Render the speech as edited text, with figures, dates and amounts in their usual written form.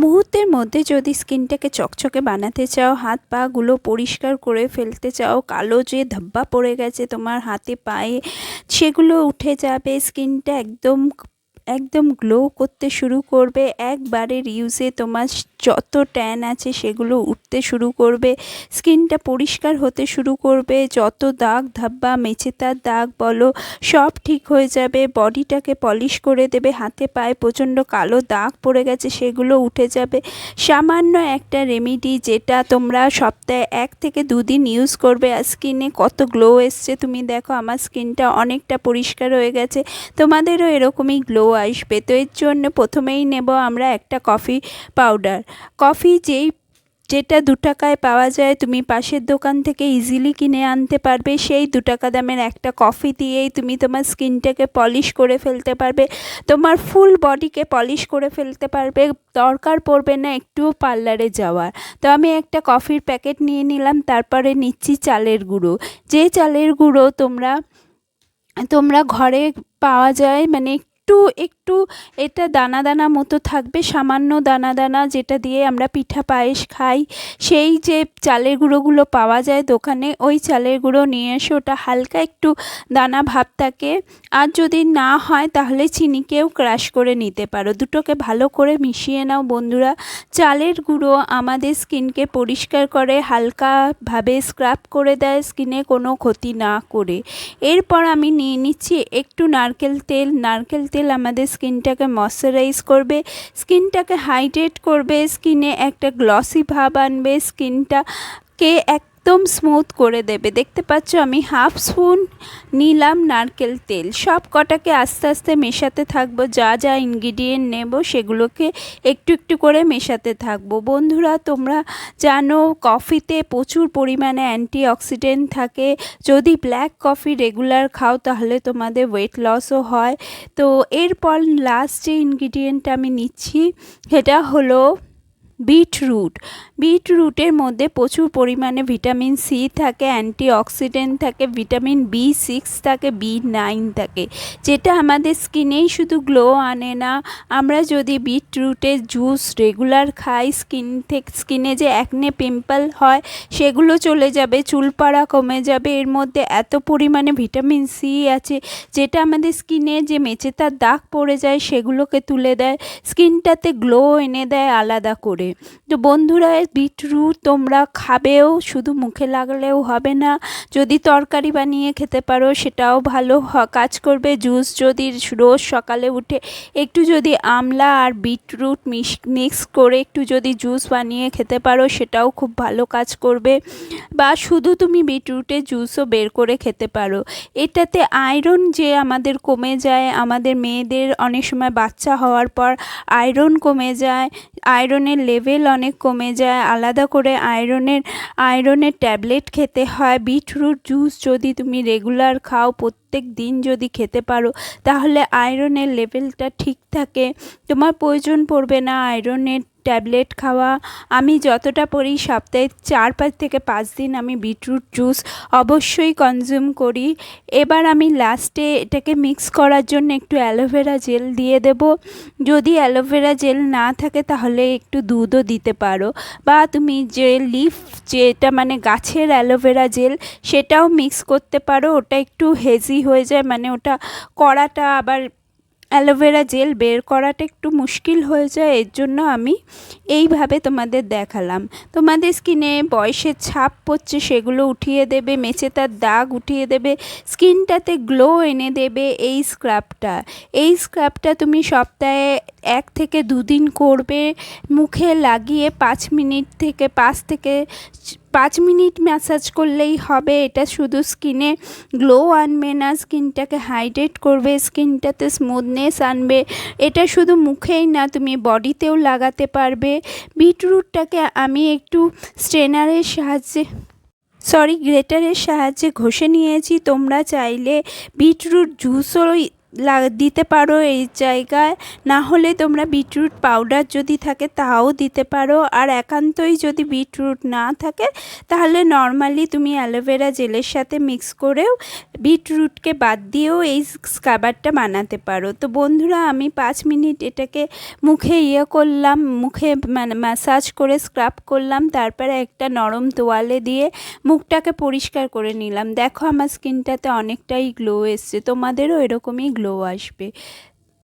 মুহূর্তের মধ্যে যদি স্কিনটাকে চকচকে বানাতে চাও, হাত পাগুলো পরিষ্কার করে ফেলতে চাও, কালো যে ধব্বা পড়ে গেছে তোমার হাতে পায়ে সেগুলো উঠে যাবে, স্কিনটা একদম একদম গ্লো করতে শুরু করবে, একবারের ইউজে তোমার যত ট্যান আছে সেগুলো উঠতে শুরু করবে, স্কিনটা পরিষ্কার হতে শুরু করবে, যত দাগ ধাব্বা মেচেতার দাগ বলো সব ঠিক হয়ে যাবে, বডিটাকে পলিশ করে দেবে, হাতে পায়ে প্রচণ্ড কালো দাগ পড়ে গেছে সেগুলো উঠে যাবে। সামান্য একটা রেমেডি যেটা তোমরা সপ্তাহে 1 থেকে 2 দিন ইউজ করবে আর স্কিনে কত গ্লো এসছে তুমি দেখো। আমার স্কিনটা অনেকটা পরিষ্কার হয়ে গেছে, তোমাদেরও এরকমই গ্লো আসবে। তো এর জন্য প্রথমেই নেব আমরা একটা কফি পাউডার। কফি যেটা 2 টাকায় পাওয়া যায়, তুমি পাশের দোকান থেকে ইজিলি কিনে আনতে পারবে। সেই 2 টাকা দামের একটা কফি দিয়েই তুমি তোমার স্কিনটাকে পলিশ করে ফেলতে পারবে, তোমার ফুল বডিকে পলিশ করে ফেলতে পারবে, দরকার পড়বে না একটুও পার্লারে যাওয়ার। তো আমি একটা কফির প্যাকেট নিয়ে নিলাম, তারপরে নিচ্ছি চালের গুঁড়ো। যে চালের গুঁড়ো তোমরা ঘরে পাওয়া যায়, মানে একটু এটা দানা দানা মতো থাকবে, সামান্য দানা দানা, যেটা দিয়ে আমরা পিঠা পায়েস খাই। সেই যে চালের গুঁড়োগুলো পাওয়া যায় দোকানে, ওই চালের গুঁড়ো নিয়ে এসে ওটা হালকা একটু দানা ভাব থাকে, আর যদি না হয় তাহলে চিনিকেও ক্রাশ করে নিতে পারো। দুটোকে ভালো করে মিশিয়ে নাও বন্ধুরা। চালের গুঁড়ো আমাদের স্কিনকে পরিষ্কার করে, হালকাভাবে স্ক্রাব করে দেয়, স্কিনে কোনো ক্ষতি না করে। এরপর আমি নিয়ে নিচ্ছি একটু নারকেল তেল। নারকেল তেল আমাদের স্কিনটাকে ময়শ্চারাইজ করবে, স্কিনটাকে হাইড্রেট করবে, স্কিনে একটা গ্লসি ভাব আনবে, স্কিনটাকে একদম স্মুথ করে দেবে। দেখতে পাচ্ছ আমি হাফ স্পুন নিলাম নারকেল তেল। সব কটাকে আস্তে আস্তে মেশাতে থাকবো, যা যা ইনগ্রিডিয়েন্ট নেব সেগুলোকে একটু একটু করে মেশাতে থাকবো। বন্ধুরা তোমরা জানো কফিতে প্রচুর পরিমাণে অ্যান্টিঅক্সিডেন্ট থাকে, যদি ব্ল্যাক কফি রেগুলার খাও তাহলে তোমাদের ওয়েট লসও হয়। তো এরপর লাস্ট যে ইনগ্রিডিয়েন্টটা আমি নিচ্ছি সেটা হলো বিটরুট। বিটরুটের মধ্যে প্রচুর পরিমাণে ভিটামিন সি থাকে, অ্যান্টিঅক্সিডেন্ট থাকে, ভিটামিন B6 থাকে, B9 থাকে, যেটা আমাদের স্কিনেই শুধু গ্লো আনে না। আমরা যদি বিটরুটের জুস রেগুলার খাই, স্কিনে যে অ্যাকনে পিম্পল হয় সেগুলো চলে যাবে, চুল পড়া কমে যাবে। এর মধ্যে এত পরিমাণে ভিটামিন সি আছে যেটা আমাদের স্কিনে যে মেচেতার দাগ পড়ে যায় সেগুলোকে তুলে দেয়, স্কিনটাতে গ্লো এনে দেয় আলাদা করে। তো বন্ধুরা বিটরুট তোমরা খাবেও, শুধু মুখে লাগলেও হবে না, যদি তরকারি বানিয়ে খেতে পারো সেটাও ভালো কাজ করবে। জুস যদি রোজ সকালে উঠে একটু যদি আমলা আর বিটরুট মিক্স করে একটু যদি জুস বানিয়ে খেতে পারো সেটাও খুব ভালো কাজ করবে। বা শুধু তুমি বিটরুটের জুসও বের করে খেতে পারো। এটাতে আয়রন যে আমাদের কমে যায়, আমাদের মেয়েদের অনেক সময় বাচ্চা হওয়ার পর আয়রন কমে যায়, আয়রনের লেভেল অনেক কমে যায়, আলাদা করে আয়রনের ট্যাবলেট খেতে হয়। বিটরুট জুস যদি তুমি রেগুলার খাও, প্রত্যেক দিন যদি খেতে পারো তাহলে আয়রনের লেভেলটা ঠিক থাকে, তোমার প্রয়োজন পড়বে না আয়রনের ট্যাবলেট খাওয়া। আমি যতটা পড়ি সপ্তাহে 4-5 থেকে 5 দিন আমি বিটরুট জুস অবশ্যই কনজিউম করি। এবার আমি লাস্টে এটাকে মিক্স করার জন্য একটু অ্যালোভেরা জেল দিয়ে দেব। যদি অ্যালোভেরা জেল না থাকে তাহলে একটু দুধও দিতে পারো, বা তুমি যে যেটা মানে গাছের অ্যালোভেরা জেল সেটাও মিক্স করতে পারো। ওটা একটু হেজি হয়ে যায়, মানে ওটা করাটা আবার অ্যালোভেরা জেল বের করাটা একটু মুশকিল হয়ে যায়, এর জন্য আমি এইভাবে তোমাদের দেখালাম। তোমাদের স্কিনে বয়সের ছাপ পড়ছে সেগুলো উঠিয়ে দেবে, মেচেতার দাগ উঠিয়ে দেবে, স্কিনটাতে গ্লো এনে দেবে এই স্ক্রাবটা তুমি সপ্তাহে 1 থেকে 2 দিন করবে। মুখে লাগিয়ে 5 মিনিট ম্যাসাজ করলেই হবে। এটা শুধু স্কিনে গ্লো আনবে না, স্কিনটাকে হাইড্রেট করবে, স্কিনটাতে স্মুথনেস আনবে। এটা শুধু মুখেই না, তুমি বডিতেও লাগাতে পারবে। বিটরুটটাকে আমি একটু গ্রেটারের সাহায্যে ঘষে নিয়েছি। তোমরা চাইলে বিটরুট জুসও দিতে পারো এই জায়গায়, না হলে তোমরা বিটরুট পাউডার যদি থাকে তাও দিতে পারো। আর একান্তই যদি বিটরুট না থাকে তাহলে নর্মালি তুমি অ্যালোভেরা জেলের সাথে মিক্স করেও বিটরুটকে বাদ দিয়েও এই স্ক্রাবারটা বানাতে পারো। তো বন্ধুরা আমি 5 মিনিট এটাকে মুখে করলাম, মুখে মানে ম্যাসাজ করে স্ক্রাব করলাম, তারপরে একটা নরম তোয়ালে দিয়ে মুখটাকে পরিষ্কার করে নিলাম। দেখো আমার স্কিনটাতে অনেকটাই গ্লো এসছে, তোমাদেরও এরকমই গ্লো আসবে।